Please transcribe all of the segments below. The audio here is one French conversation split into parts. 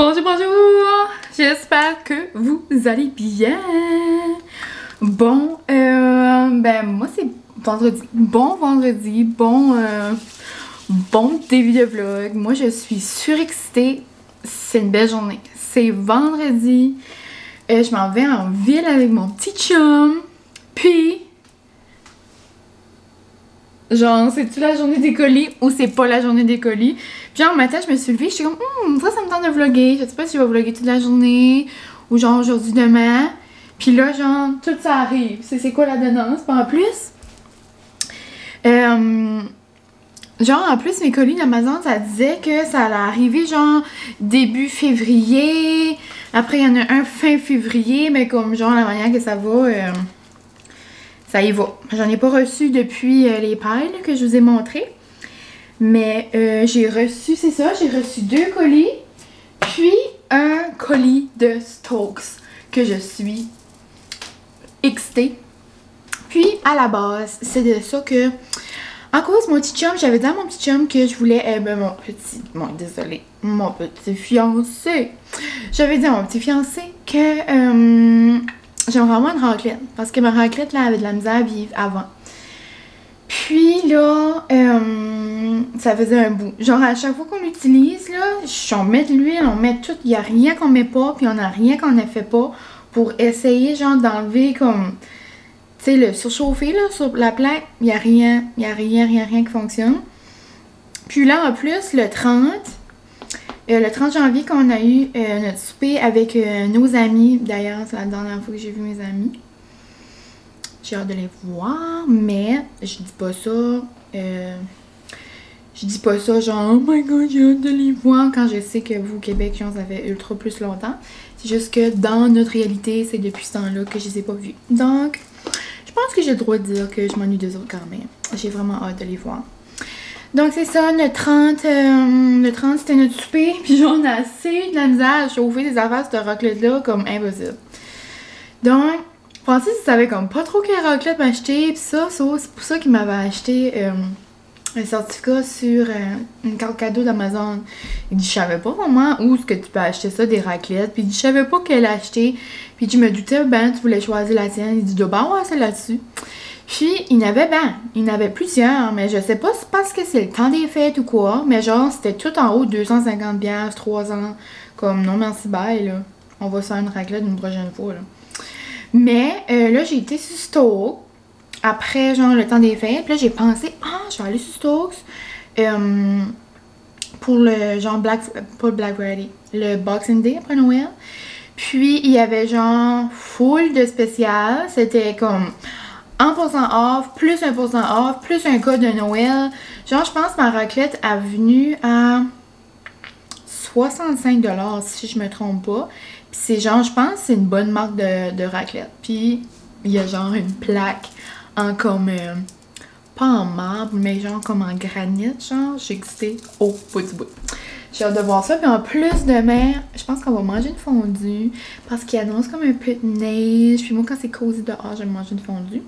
Bonjour, bonjour! J'espère que vous allez bien! Bon, ben moi c'est vendredi. Bon vendredi, bon début de vlog. Moi je suis surexcitée. C'est une belle journée. C'est vendredi. Je m'en vais en ville avec mon petit chum. Puis... genre, c'est-tu la journée des colis ou c'est pas la journée des colis? Puis genre, matin, je me suis levée, je suis comme, ça me tente de vlogger. Je sais pas si je vais vlogger toute la journée ou genre aujourd'hui, demain. Puis là, genre, tout ça arrive. C'est quoi la donnance? Pas en plus. Genre, en plus, mes colis d'Amazon, ça disait que ça allait arriver genre début février. Après, il y en a un fin février, mais comme genre la manière que ça va... ça y va. J'en ai pas reçu depuis les pailles que je vous ai montré. Mais j'ai reçu, c'est ça, j'ai reçu 2 colis. Puis un colis de Stokes que je suis excitée. Puis à la base, c'est de ça que... en cause, mon petit chum, j'avais dit à mon petit chum que je voulais... mon petit fiancé. J'avais dit à mon petit fiancé que... j'aimerais vraiment une raclette. Parce que ma raclette, là, avait de la misère à vivre avant. Puis là, ça faisait un bout. Genre, à chaque fois qu'on l'utilise, là, on met de l'huile, on met tout. Il n'y a rien qu'on met pas, puis on n'a rien qu'on ne fait pas pour essayer, genre, d'enlever comme... tu sais, le surchauffer, là, sur la plaque. Il n'y a rien. Il n'y a rien qui fonctionne. Puis là, en plus, le 30 janvier qu'on a eu notre souper avec nos amis. D'ailleurs, c'est la dernière fois que j'ai vu mes amis. J'ai hâte de les voir, mais je dis pas ça. Je dis pas ça genre, oh my god, j'ai hâte de les voir quand je sais que vous, au Québec, ça fait ultra plus longtemps. C'est juste que dans notre réalité, c'est depuis ce temps-là que je les ai pas vus. Donc, je pense que j'ai le droit de dire que je m'ennuie d'eux autres quand même. J'ai vraiment hâte de les voir. Donc c'est ça, le 30 c'était notre souper, puis genre on a assez de la misère à chauffer des affaires cette raclette-là comme impossible. Donc, Francis il savait comme pas trop quelle raclette m'acheter, puis ça c'est pour ça qu'il m'avait acheté un certificat sur une carte cadeau d'Amazon. Il dit je savais pas vraiment où est-ce que tu peux acheter ça, des raclettes, puis il dit je savais pas quelle acheter, puis je me doutais ben tu voulais choisir la tienne, il dit ben ouais c'est là-dessus. Puis, il y en avait plusieurs, mais je sais pas si c'est parce que c'est le temps des fêtes ou quoi, mais genre, c'était tout en haut, 250$, 3 ans, comme non merci bye, là. On va se faire une raclette une prochaine fois, là. Mais, là, j'ai été sur Stokes, après, genre, le temps des fêtes, puis là, j'ai pensé, je vais aller sur Stokes, pour le, genre, pas le Black Friday, le Boxing Day après Noël. Puis, il y avait, genre, full de spécial, c'était comme... 1% off, plus 1% off, plus un code de Noël. Genre, je pense que ma raclette est venue à 65$ si je me trompe pas. Puis c'est genre, je pense que c'est une bonne marque de raclette. Puis il y a genre une plaque en comme... pas en marbre, mais genre comme en granit, genre. J'ai excité au bout du bout. J'ai hâte de voir ça. Puis en plus, demain, je pense qu'on va manger une fondue. Parce qu'il annonce comme un peu de neige. Puis moi, quand c'est cosy dehors, j'aime manger une fondue.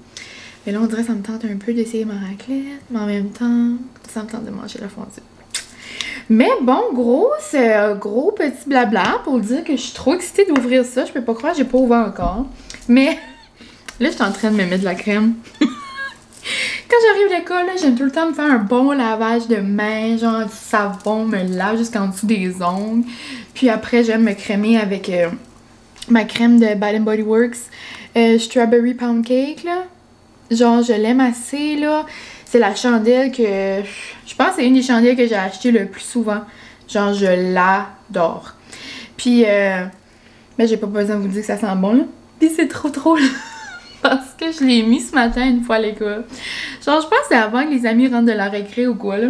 Mais là, on dirait que ça me tente un peu d'essayer ma raclette. Mais en même temps, ça me tente de manger la fondue. Mais bon, gros petit blabla pour dire que je suis trop excitée d'ouvrir ça. Je peux pas croire, j'ai pas ouvert encore. Mais là, je suis en train de me mettre de la crème. Quand j'arrive à l'école, j'aime tout le temps me faire un bon lavage de mains, genre du savon, me lave jusqu'en dessous des ongles. Puis après, j'aime me crémer avec ma crème de Bath & Body Works Strawberry Pound Cake, là. Genre, je l'aime assez, là. C'est la chandelle que... je pense que c'est une des chandelles que j'ai achetées le plus souvent. Genre, je l'adore. Puis, mais j'ai pas besoin de vous dire que ça sent bon, là. Puis c'est trop drôle. Parce que je l'ai mis ce matin une fois à l'école. Genre, je pense que c'est avant que les amis rentrent de la récré ou quoi, là.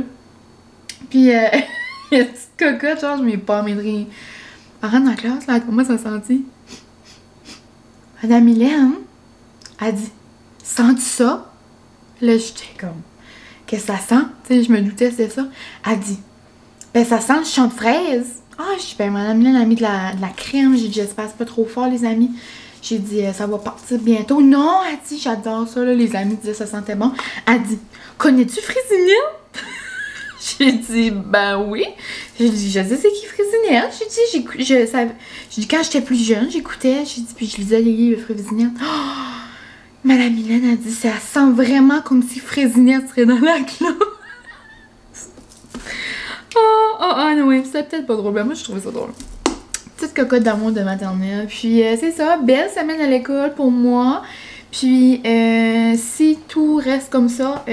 Puis, il y a une petite cocotte, genre, je m'ai pas mis de rire. Elle rentre dans la classe, là, comment ça sentit? Madame Hélène, elle dit, sens-tu ça? Là, j'étais comme, qu'est-ce que ça sent? Tu sais, je me doutais, c'était ça. Elle dit, ben, ça sent le champ de fraises. Je dis, ben, Madame Hélène a mis de la crème. J'ai dit, j'espère que c'est pas trop fort, les amis. J'ai dit, ça va partir bientôt. Non, elle dit, j'adore ça, là. Les amis disaient, ça sentait bon. Elle dit, connais-tu Frisinelle? J'ai dit, ben oui. J'ai dit, je sais c'est qui Frésinette. J'ai dit, quand j'étais plus jeune, j'écoutais. J'ai dit, puis je lisais les livres de Frésinette. Oh! Madame Mylène a dit, ça sent vraiment comme si Frésinette serait dans la classe. Non, ouais, c'était peut-être pas drôle. Ben, moi, je trouvais ça drôle. Petite cocotte d'amour de maternelle. Puis, c'est ça, belle semaine à l'école pour moi. Puis, si tout reste comme ça,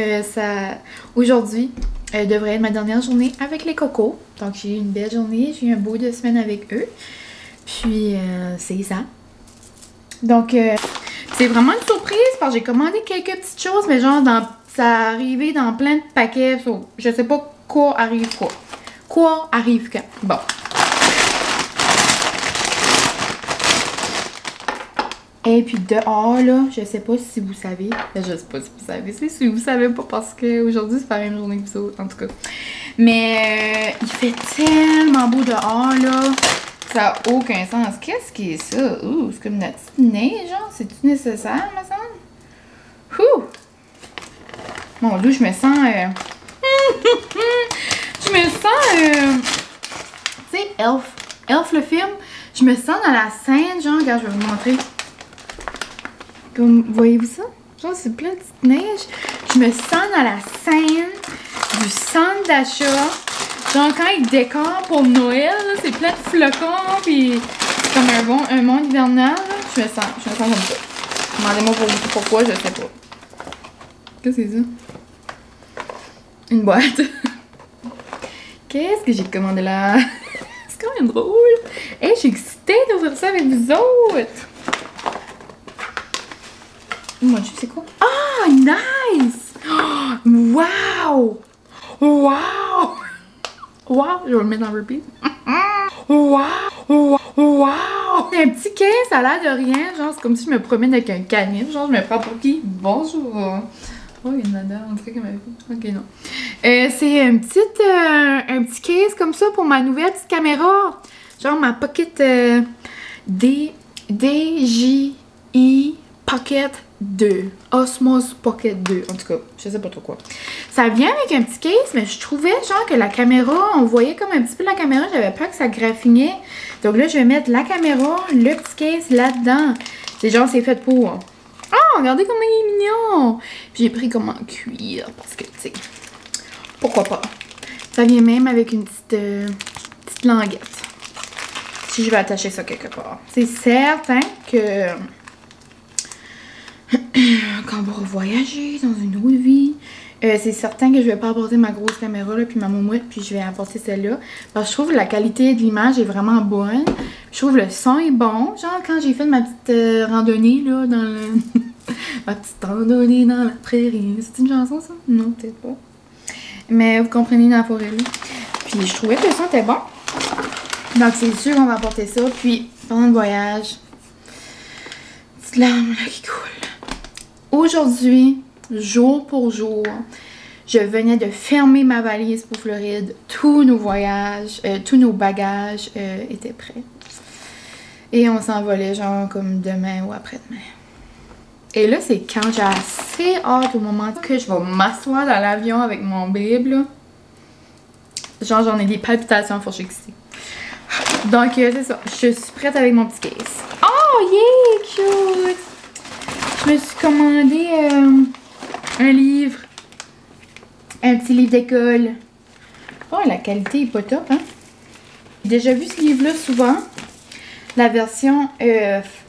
aujourd'hui devrait être ma dernière journée avec les cocos. Donc, j'ai eu une belle journée, j'ai eu un beau 2 semaines avec eux. Puis, c'est ça. Donc, c'est vraiment une surprise parce que j'ai commandé quelques petites choses, mais genre, ça a arrivé dans plein de paquets. Je sais pas quoi arrive quoi. Quoi arrive quand. Bon. Et puis dehors, là, je sais pas si vous savez. Je sais pas si vous savez. C'est si vous savez pas parce qu'aujourd'hui, c'est pas la même journée que vous autres, en tout cas. Mais il fait tellement beau dehors, là. Ça n'a aucun sens. Qu'est-ce qui est ça? Ouh, c'est comme de la petite neige, genre. C'est-tu nécessaire, me semble? Ouh! Mon Dieu, je me sens... je me sens... tu sais, Elf. Elf, le film. Je me sens dans la scène, genre, regarde, je vais vous montrer. Comme, voyez-vous ça? Genre, c'est plein de petites neiges. Je me sens dans la scène du centre d'achat. Genre, quand ils décorent pour Noël, c'est plein de flocons, puis c'est comme un monde hivernal. Là. Je me sens comme ça. Demandez-moi pourquoi, je sais pas. Qu'est-ce que c'est ça? Une boîte. Qu'est-ce que j'ai commandé là? C'est quand même drôle. Hey, je suis excitée d'ouvrir ça avec vous autres. Mon Dieu, c'est quoi? Ah, nice! Wow! Wow! Wow! Je vais le mettre en repeat. Wow! Wow! C'est un petit caisse, ça a l'air de rien. Genre, c'est comme si je me promène avec un canif. Genre, je me prends pour qui? Bonjour! Oh, il y a une nana, on dirait qu'elle m'a vu. Ok, non. C'est un petit case comme ça pour ma nouvelle petite caméra. Genre ma Pocket DJI Pocket 2. Osmos Pocket 2. En tout cas, je sais pas trop quoi. Ça vient avec un petit case, mais je trouvais genre que la caméra, on voyait comme un petit peu la caméra. J'avais peur que ça graffinait. Donc là, je vais mettre la caméra, le petit case là-dedans. C'est genre, c'est fait pour... Oh, regardez comment il est mignon! J'ai pris comme en cuir parce que, tu sais, pourquoi pas. Ça vient même avec une petite languette. Si je vais attacher ça quelque part. C'est certain que quand on va voyager dans une autre vie, c'est certain que je vais pas apporter ma grosse caméra là, puis ma moumouette, puis je vais apporter celle-là. Parce que je trouve que la qualité de l'image est vraiment bonne. Je trouve que le son est bon. Genre quand j'ai fait ma petite randonnée là, dans le... ma petite randonnée dans la prairie. C'est une chanson ça? Non, peut-être pas. Mais vous comprenez, dans la forêt là. Puis je trouvais que le son était bon. Donc c'est sûr qu'on va apporter ça. Puis pendant le voyage, petite larme là, qui coule. Aujourd'hui, jour pour jour, je venais de fermer ma valise pour Floride. Tous nos voyages, tous nos bagages étaient prêts. Et on s'envolait genre comme demain ou après-demain. Et là, c'est quand j'ai assez hâte au moment que je vais m'asseoir dans l'avion avec mon bébé, là. Genre, j'en ai des palpitations, faut que j'excite. Donc, c'est ça. Je suis prête avec mon petit case. Oh, yeah, cute! Je me suis commandé un livre. Un petit livre d'école. Oh, la qualité est pas top, hein? J'ai déjà vu ce livre-là souvent. La version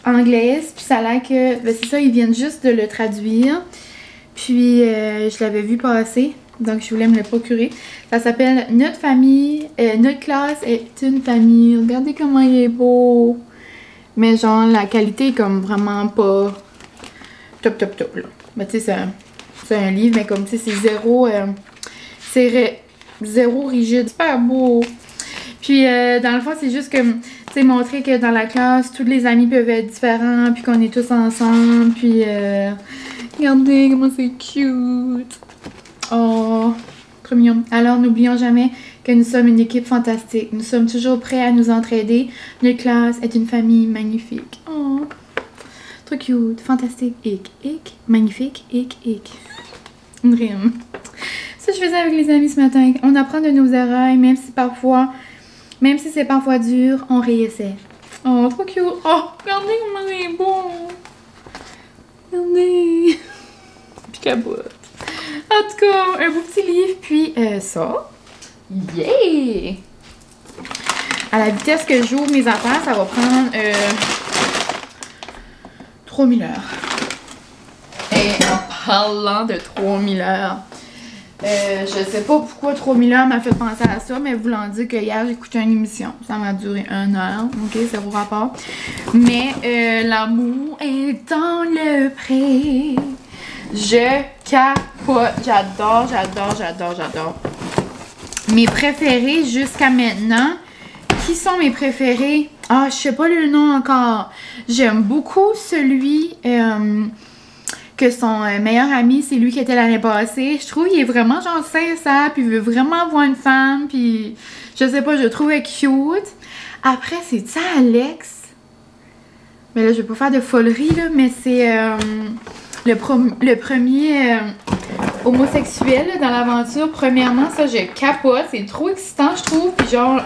anglaise. Puis ça a l'air que... Ben c'est ça, ils viennent juste de le traduire. Puis je l'avais vu passer. Donc je voulais me le procurer. Ça s'appelle Notre famille... Notre classe est une famille. Regardez comment il est beau. Mais genre, la qualité est comme vraiment pas... top, là. Ben tu sais, c'est un livre, mais comme tu sais, c'est zéro... zéro rigide. Super beau. Puis dans le fond, c'est juste que... Tu sais, montrer que dans la classe, tous les amis peuvent être différents, puis qu'on est tous ensemble, puis regardez comment c'est cute. Oh, trop mignon. Alors, n'oublions jamais que nous sommes une équipe fantastique. Nous sommes toujours prêts à nous entraider. Notre classe est une famille magnifique. Oh, trop cute, fantastique, magnifique, Une rime. Ça, je faisais avec les amis ce matin. On apprend de nos erreurs, même si c'est parfois dur, on réessaie. Oh, trop cute. Oh, regardez comment c'est beau. Regardez. Puis capote. En tout cas, un beau petit livre, puis ça. Yeah! À la vitesse que j'ouvre mes affaires, ça va prendre 3000 heures. Et en parlant de 3000 heures, je sais pas pourquoi 3000 heures m'a fait penser à ça, mais voulant dire que hier j'ai écouté une émission. Ça m'a duré 1 heure, ok, c'est au rapport. Mais l'amour est dans le pré. Je capote. J'adore. Mes préférés jusqu'à maintenant. Qui sont mes préférés? Ah, je sais pas le nom encore. J'aime beaucoup celui que son meilleur ami, c'est lui qui était l'année passée. Je trouve qu'il est vraiment genre sincère, puis il veut vraiment avoir une femme, puis je sais pas, je le trouve cute. Après, c'est ça, Alex. Mais là, je vais pas faire de folerie, là, mais c'est le premier homosexuel là, dans l'aventure. Premièrement, ça, je capote. C'est trop excitant, je trouve. Puis genre,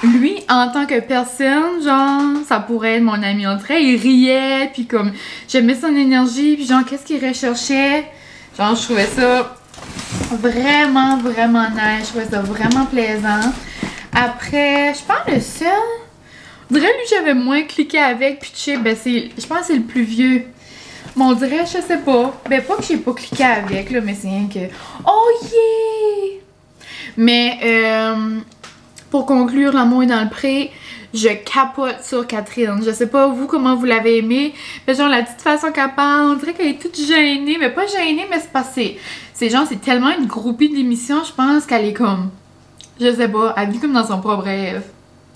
lui, en tant que personne, genre, ça pourrait être mon ami André. Il riait, puis comme, j'aimais son énergie, puis genre, qu'est-ce qu'il recherchait. Genre, je trouvais ça vraiment nice. Je trouvais ça vraiment plaisant. Après, je pense le seul... On dirait, lui, j'avais moins cliqué avec, puis tu sais, ben, je pense que c'est le plus vieux. Mais on dirait, je sais pas. Ben, pas que j'ai pas cliqué avec, là, mais c'est rien que... Oh, yeah! Mais, pour conclure, l'amour est dans le pré, je capote sur Catherine. Je sais pas, vous, comment vous l'avez aimée. Mais genre, la petite façon qu'elle parle, on dirait qu'elle est toute gênée. Mais pas gênée, mais c'est passé. C'est genre, c'est tellement une groupie d'émissions, je pense qu'elle est comme... Je sais pas, elle vit comme dans son propre rêve.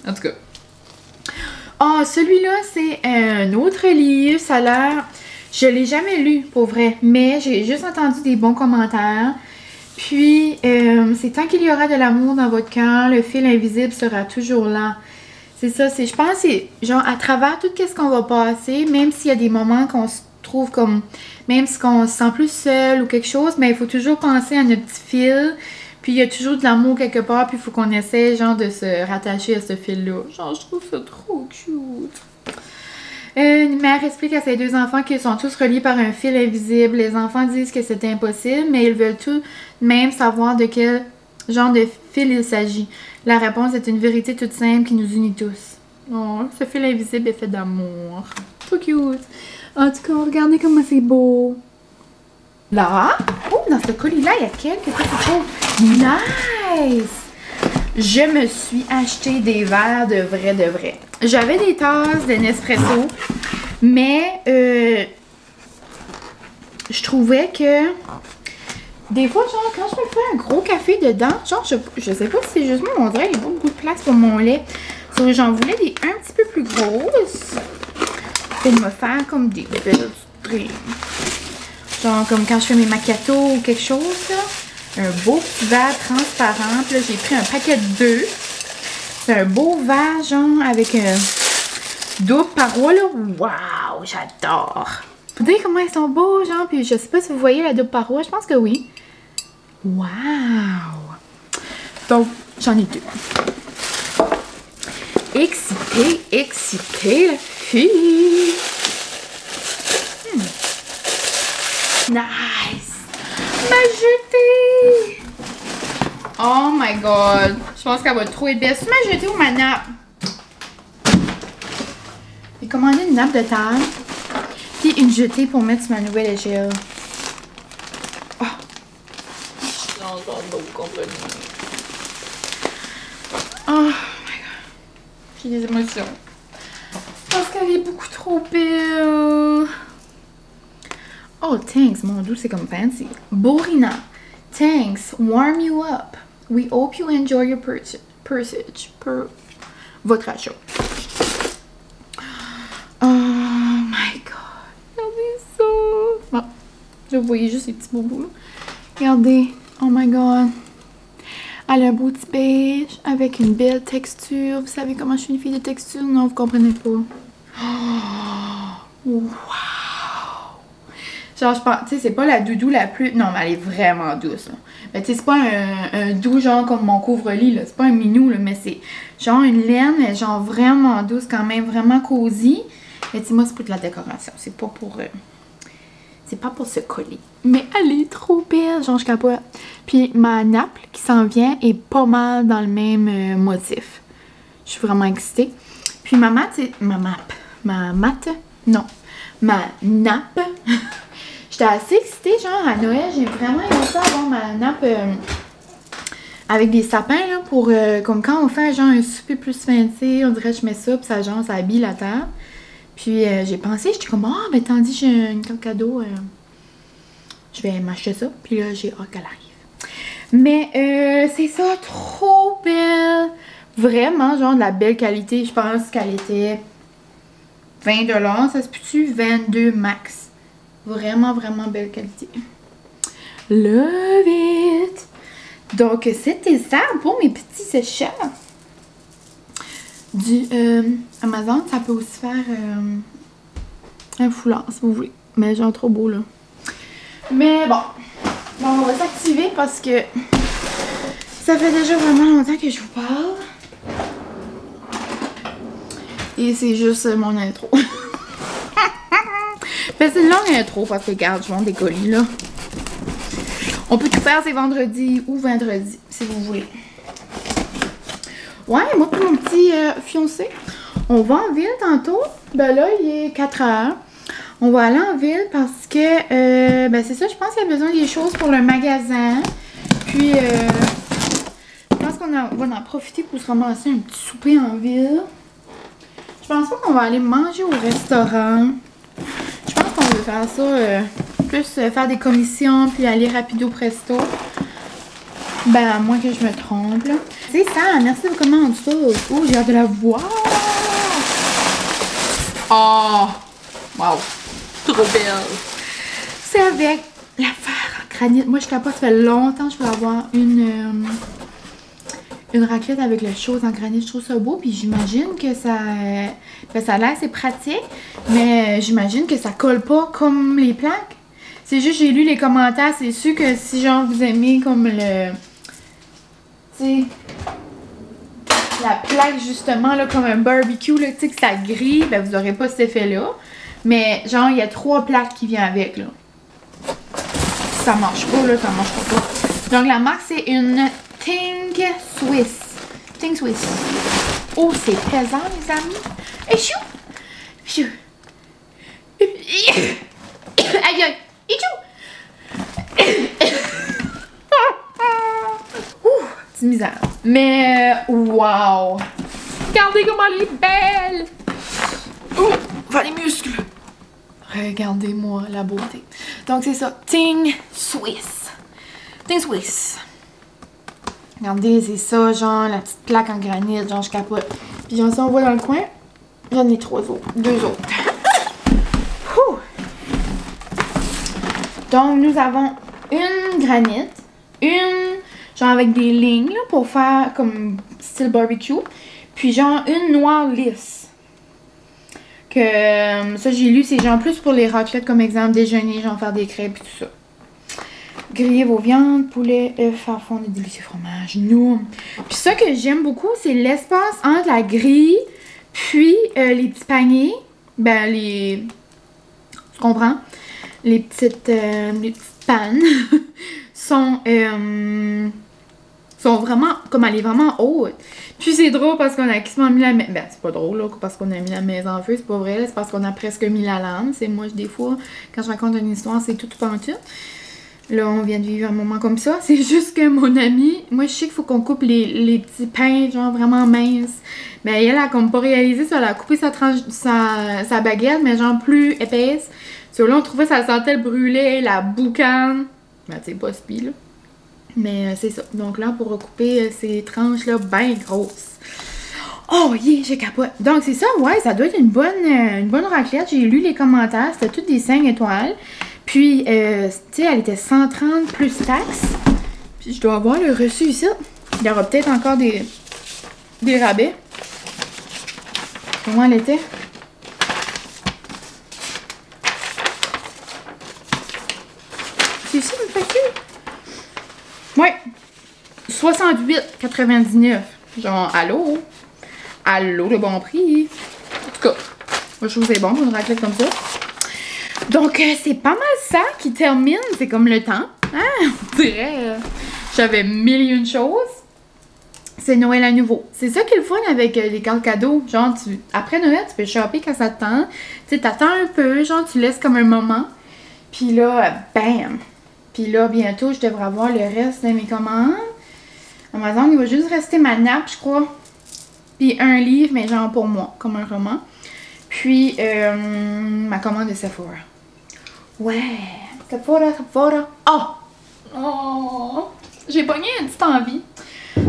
En tout cas. Ah, celui-là, c'est un autre livre. Ça a l'air... Je l'ai jamais lu, pour vrai. Mais j'ai juste entendu des bons commentaires. Puis, c'est tant qu'il y aura de l'amour dans votre cœur, le fil invisible sera toujours là. C'est ça, je pense que c'est genre à travers tout ce qu'on va passer, même s'il y a des moments qu'on se trouve comme, même si on se sent plus seul ou quelque chose, mais il faut toujours penser à notre petit fil. Puis il y a toujours de l'amour quelque part, puis il faut qu'on essaie genre de se rattacher à ce fil-là. Genre, je trouve ça trop cute. Une mère explique à ses 2 enfants qu'ils sont tous reliés par un fil invisible. Les enfants disent que c'est impossible, mais ils veulent tout de même savoir de quel genre de fil il s'agit. La réponse est une vérité toute simple qui nous unit tous. Oh, ce fil invisible est fait d'amour. Trop cute. En tout cas, regardez comment c'est beau. Là, oh, dans ce colis-là, il y a quelques petites choses. Nice! Je me suis acheté des verres de vrai. J'avais des tasses de Nespresso, mais je trouvais que des fois, genre, quand je me fais un gros café dedans, genre, je sais pas si c'est juste moi, mais on dirait qu'il n'y a pas beaucoup de place pour mon lait. Donc, j'en voulais des un petit peu plus grosses. Pour me faire comme des belles creams. Genre, comme quand je fais mes macchiatos ou quelque chose, là. Un beau petit verre transparent. Puis là, j'ai pris un paquet de 2. C'est un beau verre, genre, avec un double paroi, là. Waouh, j'adore. Vous voyez comment ils sont beaux, genre. Puis je sais pas si vous voyez la double paroi. Je pense que oui. Waouh. Donc, j'en ai 2. Excitée, la fille. Nice. Ma jetée. Oh my god. Je pense qu'elle va trop être belle. C'est ma jetée ou ma nappe? J'ai commandé une nappe de table. Puis une jetée pour mettre sur ma nouvelle échelle. Oh. Oh my god. J'ai des émotions. Parce qu'elle est beaucoup trop belle. Oh, thanks. Mon Dieu, c'est comme fancy. Borina. Thanks. Warm you up. We hope you enjoy your purchase. Votre achat. Oh my god. Regardez ça. Bon. Là, vous voyez juste ces petits bobos là. Regardez. Oh my god. Elle a un beau petit beige avec une belle texture. Vous savez comment je suis une fille de texture? Non, vous comprenez pas. Oh, wow. Genre, je pense, tu sais, c'est pas la doudou la plus... Non, mais elle est vraiment douce, là. Mais tu sais, c'est pas un doux, genre, comme mon couvre-lit, là. C'est pas un minou, là, mais c'est genre une laine, mais genre vraiment douce quand même, vraiment cosy. Mais tu sais, moi, c'est pour de la décoration. C'est pas pour... c'est pas pour se coller. Mais elle est trop belle, genre, je capote. Puis ma nappe qui s'en vient est pas mal dans le même motif. Je suis vraiment excitée. Puis ma mat, c'est... Ma nappe. J'étais assez excitée, genre, à Noël. J'ai vraiment aimé ça, avoir ma nappe avec des sapins, là, pour... comme quand on fait, genre, un souper plus fancy, on dirait que je mets ça, puis ça, genre, ça habille la table. Puis j'ai pensé, j'étais comme, ah, ben tandis j'ai une carte cadeau, je vais m'acheter ça. Puis là, j'ai hâte qu'elle arrive. Mais c'est ça, trop belle. Vraiment, genre, de la belle qualité. Je pense qu'elle était 20$, ça se peut-tu? 22 max. Vraiment, vraiment belle qualité. Love it! Donc, c'était ça pour mes petits achats. Du Amazon, ça peut aussi faire un foulard si vous voulez. Mais genre trop beau là. Mais bon, on va s'activer parce que ça fait déjà vraiment longtemps que je vous parle. Et c'est juste mon intro. Ben, c'est une longue intro parce que regarde, je vends des colis là. On peut tout faire, c'est vendredi ou vendredi si vous voulez. Ouais, moi pour mon petit fiancé, on va en ville tantôt. Ben là, il est 4h. On va aller en ville parce que, ben c'est ça, je pense qu'il y a besoin des choses pour le magasin. Puis, je pense qu'on va en profiter pour se ramasser un petit souper en ville. Je pense pas qu'on va aller manger au restaurant. Je pense qu'on veut faire ça, plus faire des commissions puis aller rapido presto. Ben, à moins que je me trompe, là. C'est ça, merci de commander ça. Oh, j'ai hâte de la voir. Oh, wow, trop belle. C'est avec l'affaire en granit. Moi, je capote, ça fait longtemps que je veux avoir une raclette avec les choses en granit. Je trouve ça beau, puis j'imagine que ça a l'air assez pratique, mais j'imagine que ça colle pas comme les plaques. C'est juste, j'ai lu les commentaires, c'est sûr que si genre vous aimez comme le... Tu sais, la plaque justement là comme un barbecue là, tu sais que ça grille, ben vous aurez pas cet effet là. Mais genre il y a 3 plaques qui viennent avec là. Si ça marche pas là, ça marche pas. Donc la marque c'est une Ting Swiss. Ting Swiss. Oh c'est pesant les amis. Et chou! Chou! Aïe aïe! Et chou! Petite misère. Mais, wow! Regardez comment elle est belle! Oh, va les muscles! Regardez-moi la beauté. Donc, c'est ça. Ting Swiss. Ting Swiss. Regardez, c'est ça, genre, la petite plaque en granit, genre, je capote. Puis, j'en sais, on voit dans le coin. J'en ai 3 autres. 2 autres. Ouh. Donc, nous avons une granite, une... genre avec des lignes là, pour faire comme style barbecue. Puis genre une noire lisse. Que ça j'ai lu, c'est genre plus pour les raclettes comme exemple déjeuner, genre faire des crêpes et tout ça. Griller vos viandes, poulet, œufs, faire fondre des délicieux fromages. Non. Puis ça que j'aime beaucoup, c'est l'espace entre la grille puis les petits paniers. Ben les... Tu comprends? Les petites pannes sont vraiment, comme elle est vraiment haute. Puis c'est drôle parce qu'on a quasiment mis la maison... Ben, c'est pas drôle, là, parce qu'on a mis la maison en feu, c'est pas vrai, c'est parce qu'on a presque mis la lampe. C'est moi, des fois, quand je raconte une histoire, c'est tout pentu. Là, on vient de vivre un moment comme ça. C'est juste que mon amie, moi, je sais qu'il faut qu'on coupe les petits pains, genre, vraiment minces. Ben, elle a comme pas réalisé ça, elle a coupé sa baguette, mais genre plus épaisse. So, là, on trouvait ça sentait le brûlait, la boucane. Ben, tu sais, pas spi, là. Mais c'est ça. Donc là, pour recouper ces tranches-là bien grosses. Oh, yeah, j'ai capote. Donc, c'est ça, ouais, ça doit être une bonne raclette. J'ai lu les commentaires, c'était toutes des 5 étoiles. Puis, tu sais, elle était 130 plus taxes. Puis, je dois avoir le reçu ici. Il y aura peut-être encore des rabais. Comment elle était? acheté ça, une facture? Ouais. 68,99. Genre, allô? Allô, le bon prix. En tout cas, moi, je trouve que c'est bon pour une raclette comme ça. Donc, c'est pas mal ça qui termine. C'est comme le temps. Hein? On dirait, j'avais mille et une choses. C'est Noël à nouveau. C'est ça qui est le fun avec les cartes cadeaux. Genre, après Noël, tu peux shopper quand ça te tente. Tu sais, t'attends un peu, genre, tu laisses comme un moment. Puis là, bam! Puis là, bientôt, je devrais avoir le reste de mes commandes. Amazon, il va juste rester ma nappe, je crois. Puis un livre, mais genre pour moi, comme un roman. Puis, ma commande de Sephora. Ouais! Sephora. Oh! Oh! J'ai pogné une petite envie.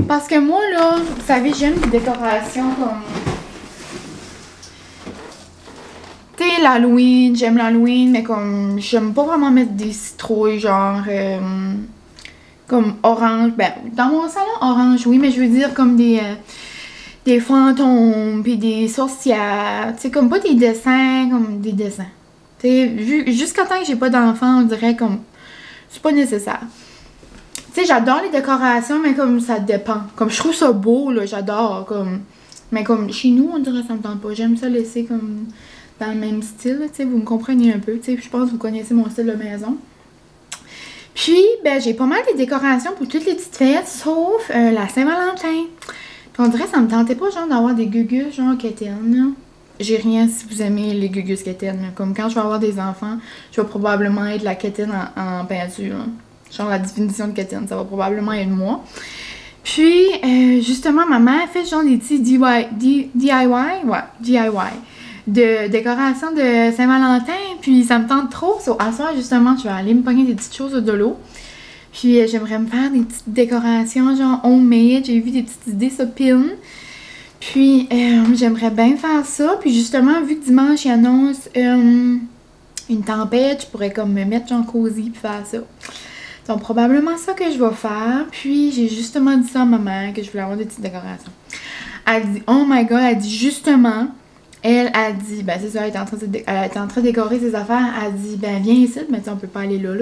Parce que moi, là, vous savez, j'aime les décorations comme... Tu sais, l'Halloween, j'aime l'Halloween, mais comme... J'aime pas vraiment mettre des citrouilles, genre... comme orange. Ben, dans mon salon, orange, oui, mais je veux dire comme des fantômes, puis des sorcières. Tu sais, comme pas des dessins, comme des dessins. Tu sais, jusqu'à temps que j'ai pas d'enfant, on dirait comme... C'est pas nécessaire. Tu sais, j'adore les décorations, mais comme ça dépend. Comme je trouve ça beau, là, j'adore, comme... Mais comme chez nous, on dirait que ça me tente pas. J'aime ça laisser comme dans le même style, tu sais, vous me comprenez un peu. Tu sais, je pense que vous connaissez mon style de maison. Puis, ben, j'ai pas mal de décorations pour toutes les petites fêtes, sauf la Saint-Valentin. Puis on dirait que ça me tentait pas, genre, d'avoir des gugus, genre, quétaines, là. J'ai rien si vous aimez les gugus quétaines, là. Comme quand je vais avoir des enfants, je vais probablement être la quétaine en peinture, là. Genre la définition de quétaine, ça va probablement être moi. Puis, justement, ma mère fait genre des petits DIY, ouais, DIY, de décoration de Saint-Valentin, puis ça me tente trop. À soir, justement, je vais aller me pogner des petites choses de l'eau. Puis, j'aimerais me faire des petites décorations, genre homemade. J'ai vu des petites idées sur Pin. Puis, j'aimerais bien faire ça. Puis, justement, vu que dimanche, il annonce une tempête, je pourrais comme me mettre genre cosy puis faire ça. Donc, probablement ça que je vais faire. Puis, j'ai justement dit ça à ma mère, que je voulais avoir des petites décorations. Elle dit, oh my god, elle dit justement, elle a dit, ben c'est ça, elle était en train de décorer ses affaires. Elle dit, ben viens ici, mais on peut pas aller là.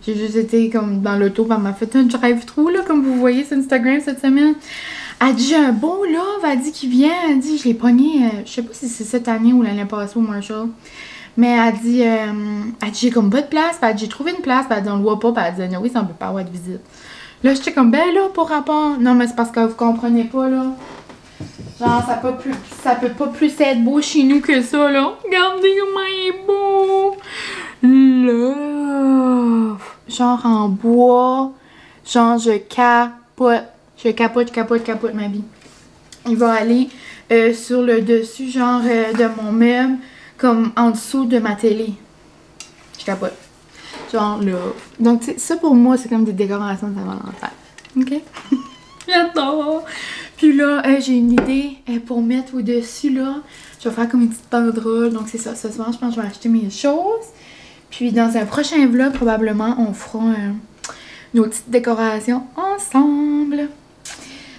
J'ai juste été comme dans l'auto, elle m'a fait un drive-thru, là, comme vous voyez sur Instagram cette semaine. Elle dit, j'ai un beau love, elle dit qu'il vient. Elle dit, je l'ai pogné, je sais pas si c'est cette année ou l'année passée au Marshall. Mais elle dit, j'ai comme pas de place, puis elle dit, j'ai trouvé une place, puis elle dit, on le voit pas, puis elle dit, oui, ça ne peut pas avoir de visite. Là, j'étais comme, ben là, pour rapport. Non, mais c'est parce que vous comprenez pas, là. Genre, ça peut pas plus être beau chez nous que ça, là. Regardez comment il est beau. Love. Genre en bois. Genre, je capote. Je capote ma vie. Il va aller sur le dessus, genre, de mon meuble. Comme en dessous de ma télé. Je capote. Genre là. Donc, ça pour moi, c'est comme des décorations de Saint-Valentin. Ok? J'adore! Puis là, j'ai une idée pour mettre au-dessus, là. Je vais faire comme une petite banderole. Donc, c'est ça. Ce soir, je pense que je vais acheter mes choses. Puis, dans un prochain vlog, probablement, on fera nos petites décorations ensemble.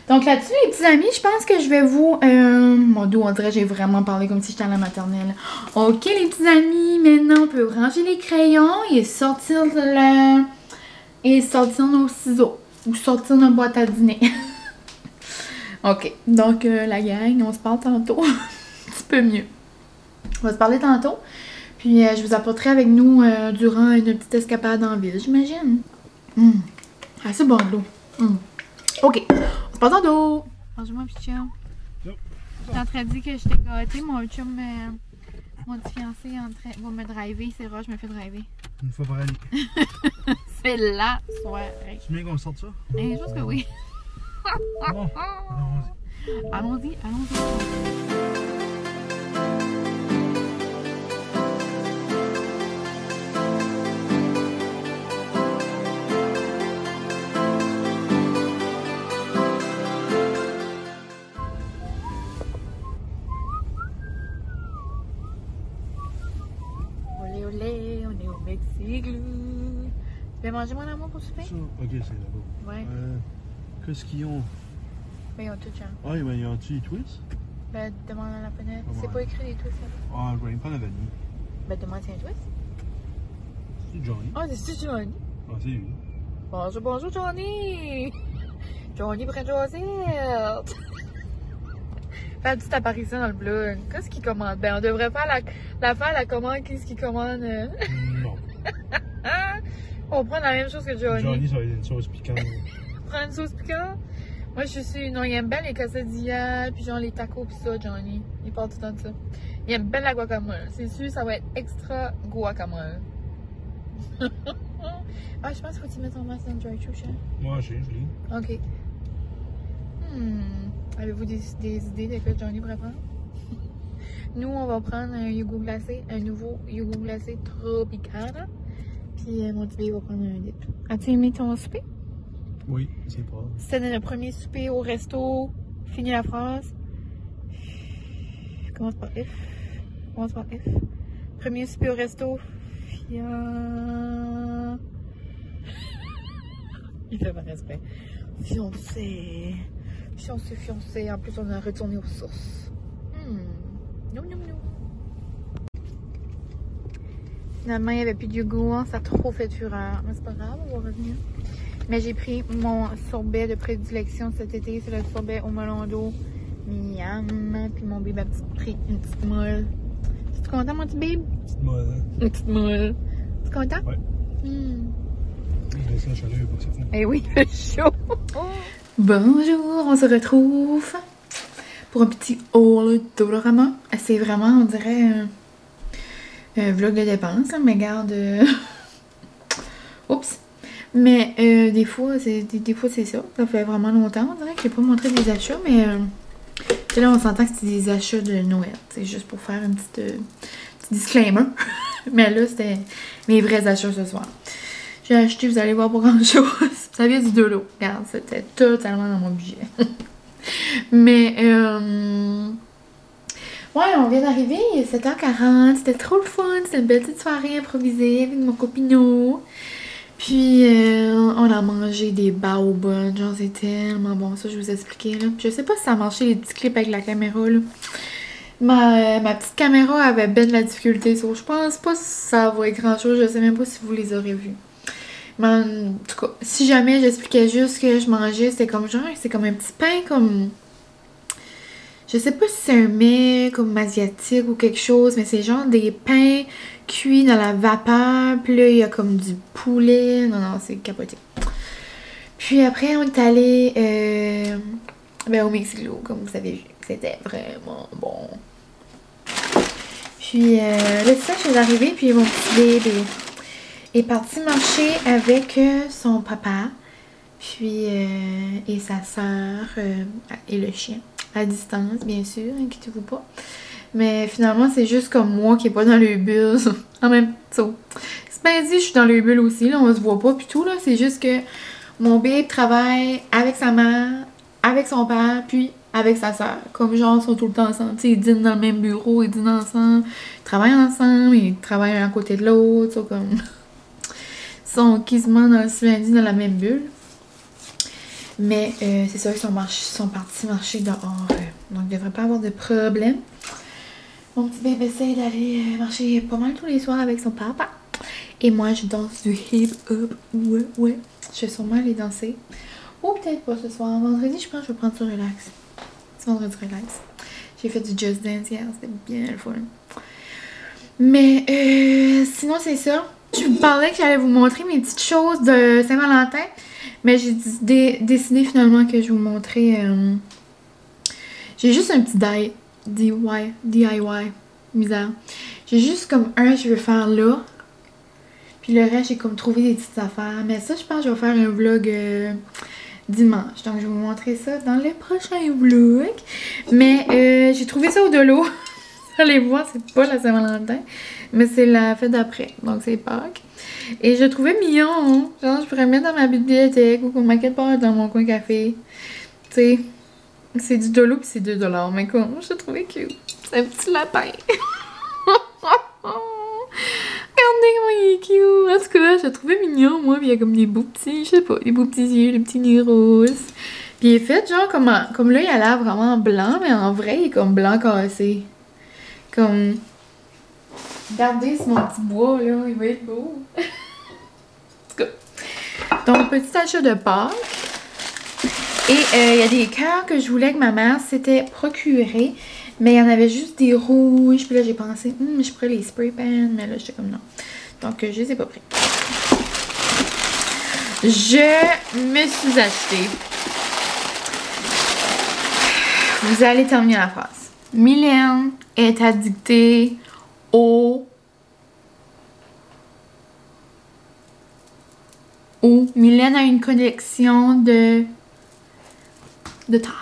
Donc là-dessus, les petits amis, je pense que je vais vous... mon dos, on dirait que j'ai vraiment parlé comme si j'étais à la maternelle. Ok, les petits amis, maintenant, on peut ranger les crayons et sortir nos ciseaux. Ou sortir notre boîte à dîner. Ok, donc la gang, on se parle tantôt. Un petit peu mieux. On va se parler tantôt. Puis je vous apporterai avec nous durant une petite escapade en ville, j'imagine. Assez bon de l'eau. Ok. Pas tantôt! Bonjour mon petit chum. J'étais en train de dire que j'étais gâtée. Mon chum, mon petit fiancé va me driver. C'est rare, je me fais driver. Une fois par année. C'est la soirée. Tu veux bien qu'on sorte ça? Je pense que oui. Bon, allons-y. Allons-y. On est au Mexique. Tu veux manger mon amour pour souper? Ça, ok, c'est là-bas. Ouais. Qu'est-ce qu'ils ont? Ben, ils ont tout, genre. Ah, ben, ils ont-tu des twists? Ben, demande à la fenêtre. Ouais. C'est pas écrit les twists, là. Ah, je ne pas la vanille. Ben, demande si c'est un twist. C'est Johnny. Ah, c'est Johnny. Ah, c'est lui. Bonjour, bonjour, Johnny! Johnny Brad-Josette! Fais une petite apparition dans le vlog. Qu'est-ce qu'il commande? Ben, on devrait faire la commande. Qu'est-ce qu'il commande? Non. On prend la même chose que Johnny. Johnny, ça va être une sauce piquante. Prends une sauce piquante? Moi, je suis. Non, il aime bien les quesadillas, puis genre les tacos, pis ça, Johnny. Il parle tout le temps de ça. Il aime bien la guacamole. C'est sûr, ça va être extra guacamole. Ah, je pense qu'il faut que tu mettes ton masque dans le drive-thru, cher. Moi, je l'ai. Ok. Avez-vous des idées de quoi Johnny pourrait prendre? Nous, on va prendre un yogourt glacé, un nouveau yogourt glacé tropical. Puis mon petit bébé va prendre un dip. As-tu aimé ton souper? Oui, c'est pas. C'était notre premier souper au resto. Fini la phrase. Commence par F. Commence par F. Premier souper au resto. Il fait pas respect. Fiancé. Fiancé, fiancé. En plus, on a retourné aux sources. Non, non, non. Finalement, il n'y avait plus de yogourt. Ça a trop fait fureur. Mais c'est pas grave, on va revenir. Mais j'ai pris mon sorbet de prédilection cet été. C'est le sorbet au melon d'eau. Miam. Puis mon bébé a pris une petite molle. Tu es content, mon petit bébé? Petite molle, hein? Une petite molle. Tu es content? Ouais. Je laisse la chaleur pour que ça finisse. Eh oui, chaud. Bonjour, on se retrouve pour un petit haul Dolorama. C'est vraiment, on dirait, un vlog de dépenses, mais garde. Oups. Mais des fois, c'est ça. Ça fait vraiment longtemps, on dirait que j'ai pas montré des achats, mais là, on s'entend que c'est des achats de Noël. C'est juste pour faire un petit disclaimer. Mais là, c'était mes vrais achats ce soir. J'ai acheté, vous allez voir, pour grand chose. Ça vient du Dolo. Regarde, c'était totalement dans mon budget. Mais, ouais, on vient d'arriver, il est 7h40. C'était trop le fun. C'était une belle petite soirée improvisée avec mon copineau. Puis, on a mangé des baobans. Genre, c'est tellement bon. Ça, je vous expliquais, là. Puis, je sais pas si ça a marché les petits clips avec la caméra, là. Ma petite caméra avait bien de la difficulté. So, je pense pas que ça va être grand chose. Je sais même pas si vous les aurez vus. Mais en tout cas, si jamais j'expliquais juste ce que je mangeais, c'était comme genre, c'est comme un petit pain comme... Je sais pas si c'est un mets comme asiatique ou quelque chose, mais c'est genre des pains cuits dans la vapeur. Puis là, il y a comme du poulet. Non, non, c'est capoté. Puis après, on est allé au Mexico, comme vous avez vu. C'était vraiment bon. Puis là, c'est ça, je suis arrivée, puis mon petit bébé est parti marcher avec son papa, puis et sa soeur et le chien, à distance, bien sûr, inquiétez-vous pas. Mais finalement, c'est juste comme moi qui est pas dans le bus. En même temps, c'est bien dit, je suis dans le bulle aussi, là, on se voit pas, puis tout, là. C'est juste que mon bébé travaille avec sa mère, avec son père, puis avec sa soeur. Comme genre, ils sont tout le temps ensemble. T'sais, ils dînent dans le même bureau, ils dînent ensemble, ils travaillent ensemble, ils travaillent un à côté de l'autre, comme... Ils sont quasiment dans le lundi dans la même bulle. Mais c'est ça, ils sont partis marcher dehors. Donc, il ne devrait pas avoir de problème. Mon petit bébé essaie d'aller marcher pas mal tous les soirs avec son papa. Et moi, je danse du hip-hop. Ouais, ouais. Je vais sûrement aller danser. Ou peut-être pas ce soir. Vendredi, je pense que je vais prendre ça relax. C'est vendredi relax. J'ai fait du Just Dance hier. C'était bien le fun. Mais sinon, c'est ça. Je vous parlais que j'allais vous montrer mes petites choses de Saint-Valentin. Mais j'ai décidé finalement que je vais vous montrer... j'ai juste un petit DIY. Misère. J'ai juste comme je veux faire là. Puis le reste, j'ai comme trouvé des petites affaires. Mais ça, je pense que je vais faire un vlog dimanche. Donc, je vais vous montrer ça dans le prochain vlog. Mais j'ai trouvé ça au Dolo. Vous allez voir, c'est pas la Saint-Valentin. Mais c'est la fête d'après. Donc, c'est Pâques. Et je le trouvais mignon. Hein? Genre, je pourrais le mettre dans ma bibliothèque ou qu'on m'inquiète pas dans mon coin café. Tu sais, c'est du Dolo puis c'est 2$. Mais comme, je l'ai trouvé cute. C'est un petit lapin. Regardez comment il est cute. En tout cas, je l'ai trouvé mignon, moi. Puis il y a comme des beaux petits, je sais pas, des beaux petits yeux, des petits nez roses. Puis il est fait genre comme là, il a l'air vraiment blanc, mais en vrai, il est comme blanc cassé. Comme... Regardez ce mon petit bois, là. Il va être beau. En tout cas, Donc, petit achat de Pâques. Et il y a des cœurs que je voulais que ma mère s'était procuré. Mais il y en avait juste des rouges. Puis là, j'ai pensé, je pourrais les spray pan. Mais là, j'étais comme non. Donc, je les ai pas pris. Je me suis acheté. Vous allez terminer la phrase. Mylène est addictée au... Mylène a une collection de tasses.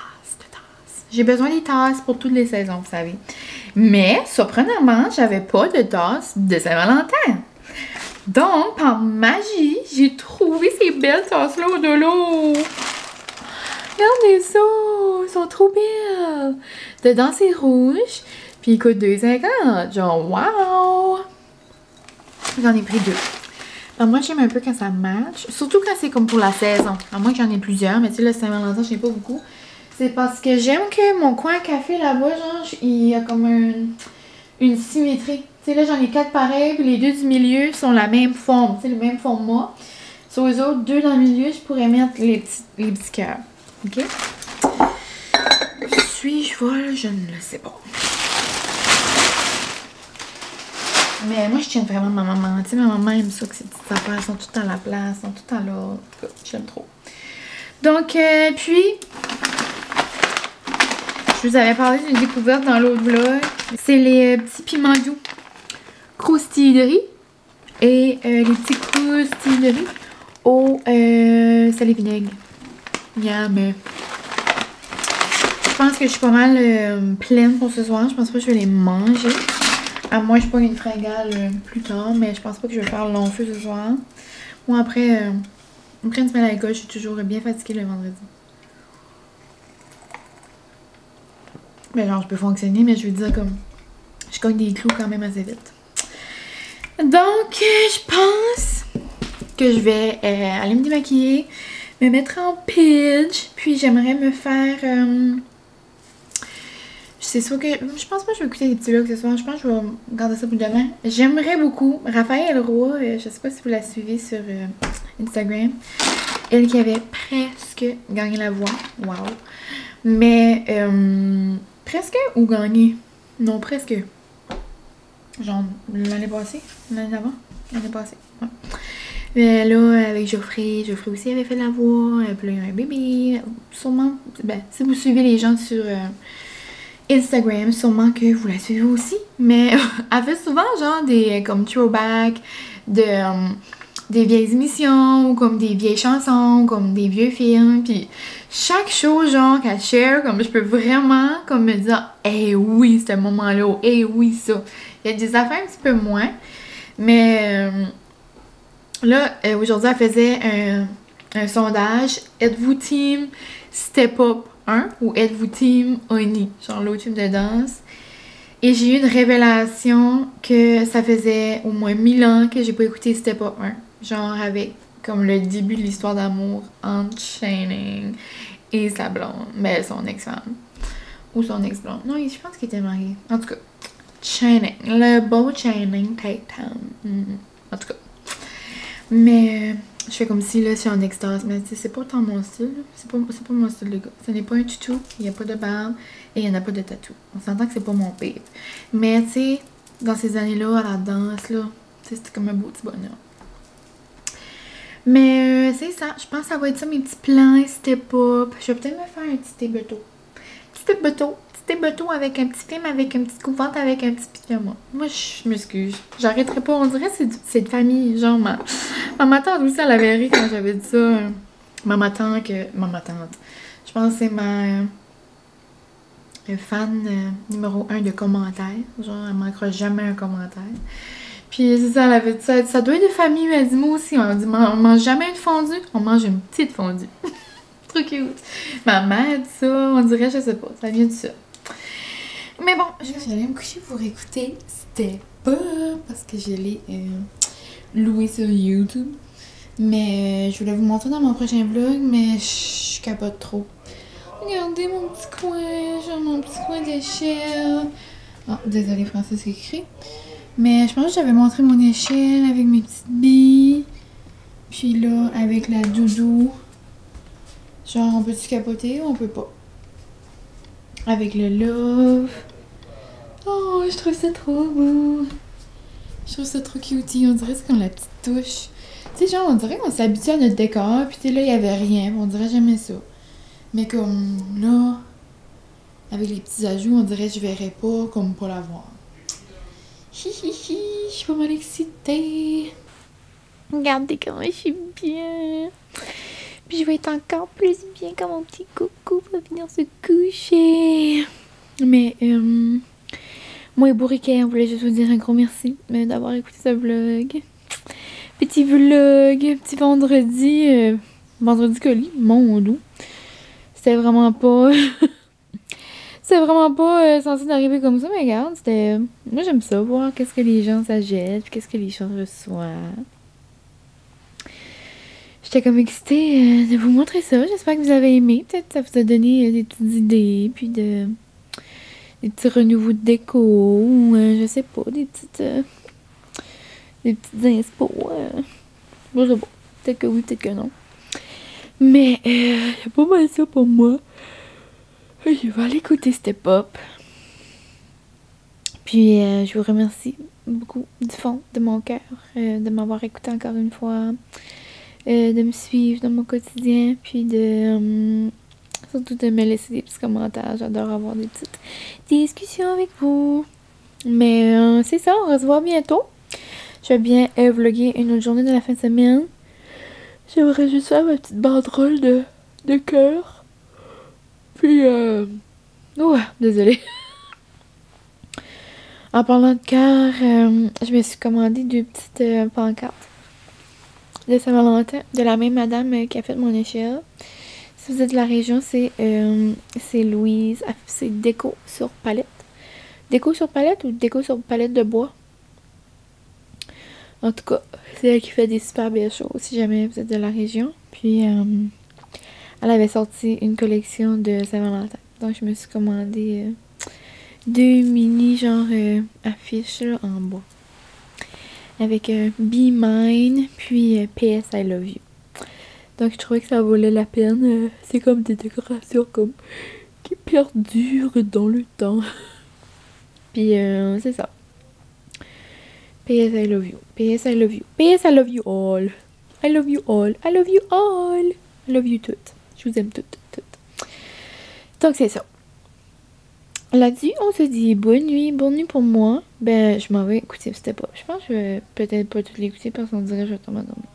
J'ai besoin des tasses pour toutes les saisons, vous savez. Mais, surprenamment, j'avais pas de tasses de Saint-Valentin. Donc, par magie, j'ai trouvé ces belles tasses-là au dolo. Regardez ça! Ils sont trop belles! Dedans, c'est rouge. Puis, ils coûtent 2,50. Genre, wow! J'en ai pris 2. Alors, moi, j'aime un peu quand ça match. Surtout quand c'est comme pour la saison. À moins que j'en ai plusieurs. Mais tu sais, le Saint-Valentin, je n'ai pas beaucoup. C'est parce que j'aime que mon coin à café là-bas, genre, il y a comme une symétrie. Tu sais, là, j'en ai 4 pareils. Puis les 2 du milieu sont la même forme. Tu sais, le même format. Sur les autres, 2 dans le milieu, je pourrais mettre les petits cœurs. OK? Suis-je folle? Je ne le sais pas. Mais moi, je tiens vraiment ma maman. Tu sais, ma maman aime ça que ces petites affaires sont toutes à la place, sont toutes à l'ordre. En tout cas, j'aime trop. Donc, puis, je vous avais parlé d'une découverte dans l'autre vlog. C'est les petits piments doux croustilleries et les petits croustilleries au sel et vinaigre. Yum! Je pense que je suis pas mal pleine pour ce soir. Je pense pas que je vais les manger. À moins que je prenne une fringale plus tard, mais je pense pas que je vais faire long feu ce soir. Moi, après une semaine à l'école, je suis toujours bien fatiguée le vendredi. Mais genre, je peux fonctionner, mais je veux dire comme... Je cogne des clous quand même assez vite. Donc, je pense que je vais aller me démaquiller, me mettre en pitch, puis j'aimerais me faire... C'est sûr que... Je pense pas que je vais écouter des petits vlogs ce soir. Je pense que je vais garder ça pour demain. J'aimerais beaucoup. Raphaël Roy, je sais pas si vous la suivez sur Instagram. Elle qui avait presque gagné la voix. Wow. Mais... presque ou gagné? Non, presque. Genre l'année passée? L'année d'avant? L'année passée. Ouais. Mais là, avec Geoffrey aussi avait fait la voix. Puis là, il y a un bébé. Sûrement... Ben, si vous suivez les gens sur... Instagram, sûrement que vous la suivez aussi, mais elle fait souvent genre des comme throwback des vieilles émissions, ou comme des vieilles chansons, comme des vieux films, puis chaque chose genre qu'elle share, comme je peux vraiment comme me dire « Eh oui, ce moment-là, oh, eh oui, ça ». Il y a des affaires un petit peu moins, mais là, aujourd'hui, elle faisait un sondage « Êtes-vous team Step Up ?» ou êtes-vous team Oni, genre l'autre film de danse. Et j'ai eu une révélation que ça faisait au moins 1000 ans que j'ai pas écouté Step Up 1. Genre avec comme le début de l'histoire d'amour entre Channing et sa blonde, mais son ex-femme. Ou son ex-blonde. Non, je pense qu'il était marié. En tout cas, Channing, le beau Channing Tatum. En tout cas. Mais... je fais comme si là, je suis en extase, mais c'est pas tant mon style. C'est pas mon style de gars. Ce n'est pas un tutu, il n'y a pas de barbe et il n'y en a pas de tatou. On s'entend que c'est pas mon pire. Mais tu sais, dans ces années-là, à la danse, là, c'était comme un beau petit bonheur. Mais c'est ça, je pense que ça va être ça mes petits plans, step up. Je vais peut-être me faire un petit thé beto. Petit beto avec un petit film, avec une petite couverte, avec un petit pyjama. Moi, je m'excuse. J'arrêterai pas. On dirait que c'est de famille. Genre, ma tante aussi, elle avait ri quand j'avais dit ça. Ma tante. Je pense que c'est ma fan numéro 1 de commentaires. Genre, elle manquera jamais un commentaire. Puis c'est ça, elle avait dit ça. Ça doit être de famille. Elle dit, moi aussi, on dit, on mange jamais une fondue. On mange une petite fondue. Trop cute. Ma mère dit ça. On dirait, je sais pas. Ça vient de ça. Mais bon, je vais aller me coucher pour écouter Step Up parce que je l'ai loué sur YouTube. Mais je voulais vous montrer dans mon prochain vlog, mais je capote trop. Regardez mon petit coin, genre mon petit coin d'échelle. Oh, désolé, Francis écrit. Mais je pense que j'avais montré mon échelle avec mes petites billes. Puis là, avec la doudou, genre, on peut-tu capoter ou on peut pas? Avec le love. Oh, je trouve ça trop beau. Je trouve ça trop cutie. On dirait que c'est comme la petite touche. Tu sais, genre, on dirait qu'on s'habitue à notre décor. Puis tu sais, là, il y avait rien. On dirait jamais ça. Mais comme là, avec les petits ajouts, on dirait que je verrais pas comme pas l'avoir. Hi hi hi, je suis pas mal excitée. Regardez comment je suis bien. Puis je vais être encore plus bien quand mon petit coucou va venir se coucher. Mais, moi et Bourriquet, on voulait juste vous dire un gros merci d'avoir écouté ce vlog. Petit vlog, petit vendredi, vendredi colis, mon doux. C'était vraiment pas... C'était vraiment pas censé d'arriver comme ça, mais regarde, c'était... Moi, j'aime ça, voir qu'est-ce que les gens s'achètent, qu'est-ce que les gens reçoivent. J'étais comme excitée de vous montrer ça. J'espère que vous avez aimé. Peut-être que ça vous a donné des petites idées, puis des petits renouveaux de déco, ou je sais pas, des petites inspos. Je sais pas. Peut-être que oui, peut-être que non. Mais c'est pas mal ça pour moi. Je vais aller écouter Step Up. Puis je vous remercie beaucoup du fond de mon cœur de m'avoir écouté encore une fois. De me suivre dans mon quotidien, puis de surtout de me laisser des petits commentaires. J'adore avoir des petites discussions avec vous. Mais c'est ça, on va se voir bientôt. Je vais bien vlogger une autre journée de la fin de semaine. J'aimerais juste faire ma petite banderole de cœur. Puis ouais, désolée. En parlant de cœur, je me suis commandé 2 petites pancartes de Saint-Valentin, de la même madame qui a fait mon échelle. Si vous êtes de la région, c'est Louise. C'est déco sur palette. Déco sur palette ou déco sur palette de bois? En tout cas, c'est elle qui fait des super belles choses, si jamais vous êtes de la région. Puis, elle avait sorti une collection de Saint-Valentin. Donc, je me suis commandé 2 mini, genre, affiches là, en bois. Avec Be Mine, puis PS I Love You. Donc je trouvais que ça valait la peine. C'est comme des décorations comme qui perdurent dans le temps. Puis c'est ça. PS I Love You. PS I Love You. PS I Love You all. I love you all. I love you all. I love you toutes. Je vous aime toutes. Donc c'est ça. Là-dessus, on se dit bonne nuit pour moi. Ben, je m'en vais écouter, c'était pas. Je pense que je vais peut-être pas tout l'écouter parce qu'on dirait que je vais tomber à dormir.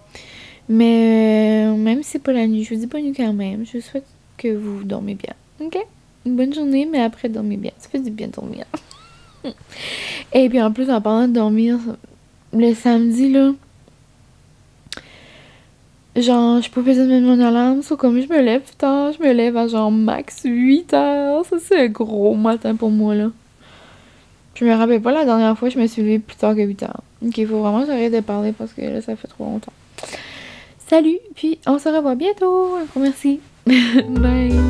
Mais même si c'est pas la nuit, je vous dis bonne nuit quand même. Je souhaite que vous dormez bien. Ok? Une bonne journée, mais après dormez bien. Ça fait du bien de dormir. Et puis en plus, en parlant de dormir, le samedi là, genre, je suis pas besoin de mettre mon alarme, so comme je me lève tard, je me lève à genre max 8 heures. Ça, c'est un gros matin pour moi, là. Je me rappelle pas la dernière fois que je me suis levée plus tard que 8 heures. Ok, il faut vraiment que j'arrête de parler parce que là, ça fait trop longtemps. Salut, puis on se revoit bientôt. Un gros merci. Bye.